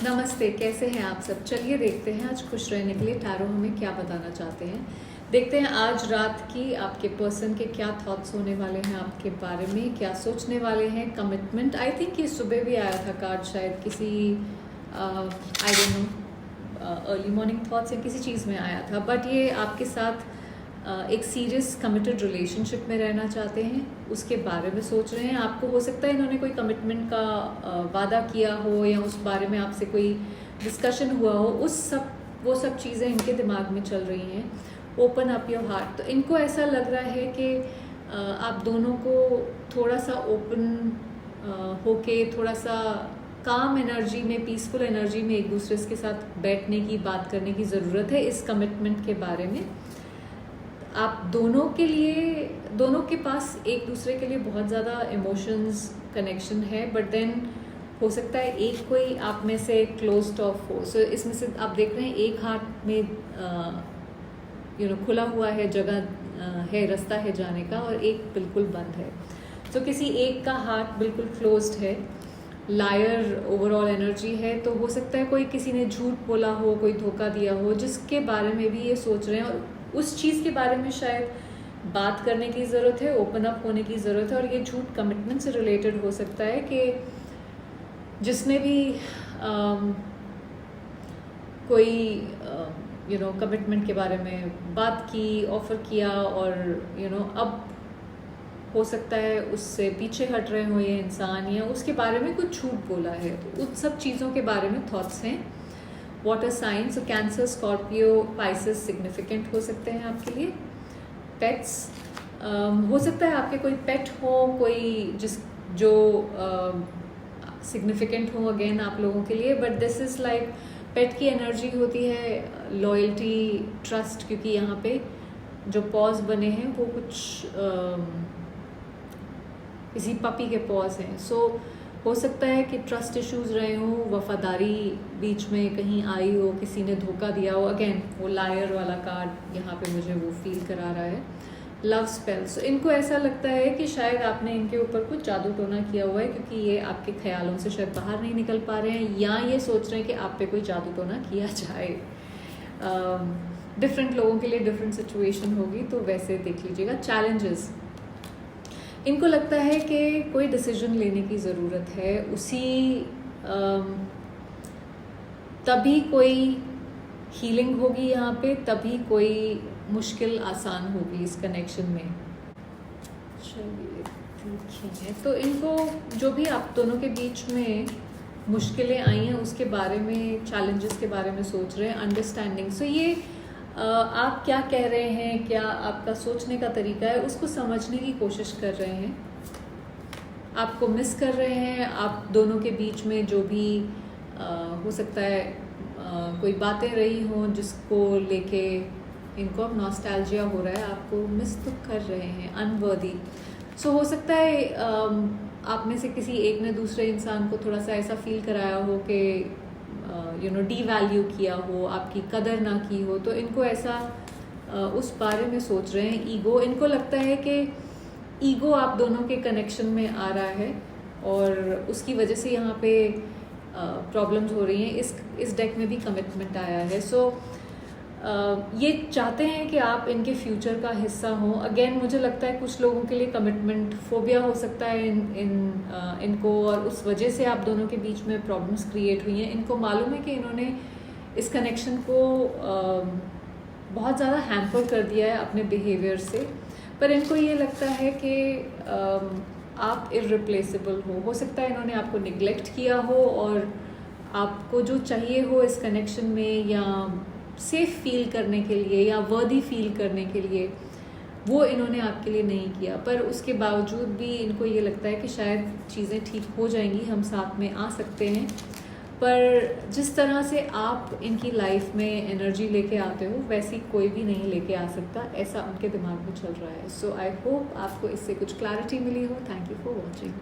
नमस्ते, कैसे हैं आप सब। चलिए देखते हैं आज खुश रहने के लिए टैरो हमें क्या बताना चाहते हैं। देखते हैं आज रात की आपके पर्सन के क्या थॉट्स होने वाले हैं, आपके बारे में क्या सोचने वाले हैं। कमिटमेंट, आई थिंक ये सुबह भी आया था कार्ड, शायद किसी I don't know early morning thoughts या किसी चीज़ में आया था। बट ये आपके साथ एक सीरियस कमिटेड रिलेशनशिप में रहना चाहते हैं, उसके बारे में सोच रहे हैं। आपको हो सकता है इन्होंने कोई कमिटमेंट का वादा किया हो या उस बारे में आपसे कोई डिस्कशन हुआ हो, वो सब चीज़ें इनके दिमाग में चल रही हैं। ओपन अप योर हार्ट, तो इनको ऐसा लग रहा है कि आप दोनों को थोड़ा सा ओपन होके, थोड़ा सा काम एनर्जी में, पीसफुल एनर्जी में एक दूसरे के साथ बैठने की, बात करने की ज़रूरत है इस कमिटमेंट के बारे में। आप दोनों के पास एक दूसरे के लिए बहुत ज़्यादा इमोशंस कनेक्शन है, बट देन हो सकता है एक कोई आप में से क्लोज्ड ऑफ हो। सो इसमें से आप देख रहे हैं एक हाथ में खुला हुआ है, जगह है, रास्ता है जाने का, और एक बिल्कुल बंद है। तो किसी एक का हार्ट बिल्कुल क्लोज्ड है, लायर ओवरऑल एनर्जी है। तो हो सकता है कोई किसी ने झूठ बोला हो, कोई धोखा दिया हो, जिसके बारे में भी ये सोच रहे हैं, और उस चीज़ के बारे में शायद बात करने की ज़रूरत है, ओपन अप होने की ज़रूरत है। और ये झूठ कमिटमेंट से रिलेटेड हो सकता है कि जिसने भी कोई कमिटमेंट के बारे में बात की, ऑफ़र किया, और अब हो सकता है उससे पीछे हट रहे हो ये इंसान, या उसके बारे में कुछ झूठ बोला है। तो उन सब चीज़ों के बारे में थॉट्स हैं। Water science, cancer, Scorpio, Pisces significant हो सकते हैं आपके लिए। पेट्स, हो सकता है आपके कोई पेट हो, कोई जो सिग्निफिकेंट हो अगेन आप लोगों के लिए। बट दिस इज़ लाइक पेट की एनर्जी होती है लॉयल्टी, ट्रस्ट, क्योंकि यहाँ पे जो पॉज बने हैं वो कुछ किसी पपी के पॉज हैं। सो हो सकता है कि ट्रस्ट इश्यूज रहे हों, वफादारी बीच में कहीं आई हो, किसी ने धोखा दिया हो। अगेन वो लायर वाला कार्ड यहाँ पे मुझे वो फील करा रहा है। लव स्पेल्स, इनको ऐसा लगता है कि शायद आपने इनके ऊपर कुछ जादू टोना किया हुआ है, क्योंकि ये आपके ख्यालों से शायद बाहर नहीं निकल पा रहे हैं, या ये सोच रहे हैं कि आप पे कोई जादू टोना किया जाए। डिफरेंट लोगों के लिए डिफरेंट सिचुएशन होगी, तो वैसे देख लीजिएगा। चैलेंजेस, इनको लगता है कि कोई डिसीजन लेने की ज़रूरत है, तभी कोई हीलिंग होगी यहाँ पे, तभी कोई मुश्किल आसान होगी इस कनेक्शन में। चलिए ठीक है, तो इनको जो भी आप दोनों के बीच में मुश्किलें आई हैं उसके बारे में, चैलेंजेस के बारे में सोच रहे हैं। अंडरस्टैंडिंग, सो ये आप क्या कह रहे हैं, क्या आपका सोचने का तरीका है, उसको समझने की कोशिश कर रहे हैं। आपको मिस कर रहे हैं। आप दोनों के बीच में जो भी हो सकता है कोई बातें रही हों जिसको लेके इनको अब नॉस्टैल्जिया हो रहा है, आपको मिस तो कर रहे हैं। अनवर्दी, सो हो सकता है आप में से किसी एक ने दूसरे इंसान को थोड़ा सा ऐसा फील कराया हो कि डी वैल्यू किया हो, आपकी कदर ना की हो, तो इनको ऐसा उस बारे में सोच रहे हैं। ईगो, इनको लगता है कि ईगो आप दोनों के कनेक्शन में आ रहा है, और उसकी वजह से यहाँ पे प्रॉब्लम्स हो रही हैं। इस डेक में भी कमिटमेंट आया है। सो ये चाहते हैं कि आप इनके फ्यूचर का हिस्सा हों। अगेन मुझे लगता है कुछ लोगों के लिए कमिटमेंट फोबिया हो सकता है इनको, और उस वजह से आप दोनों के बीच में प्रॉब्लम्स क्रिएट हुई हैं। इनको मालूम है कि इन्होंने इस कनेक्शन को बहुत ज़्यादा हैम्पर कर दिया है अपने बिहेवियर से, पर इनको ये लगता है कि आप इररिप्लेसेबल हो सकता है इन्होंने आपको निगलेक्ट किया हो, और आपको जो चाहिए हो इस कनेक्शन में, या सेफ फील करने के लिए या वर्दी फील करने के लिए, वो इन्होंने आपके लिए नहीं किया। पर उसके बावजूद भी इनको ये लगता है कि शायद चीज़ें ठीक हो जाएंगी, हम साथ में आ सकते हैं। पर जिस तरह से आप इनकी लाइफ में एनर्जी लेके आते हो, वैसी कोई भी नहीं लेके आ सकता, ऐसा उनके दिमाग में चल रहा है। सो आई होप आपको इससे कुछ क्लैरिटी मिली हो। Thank you for watching.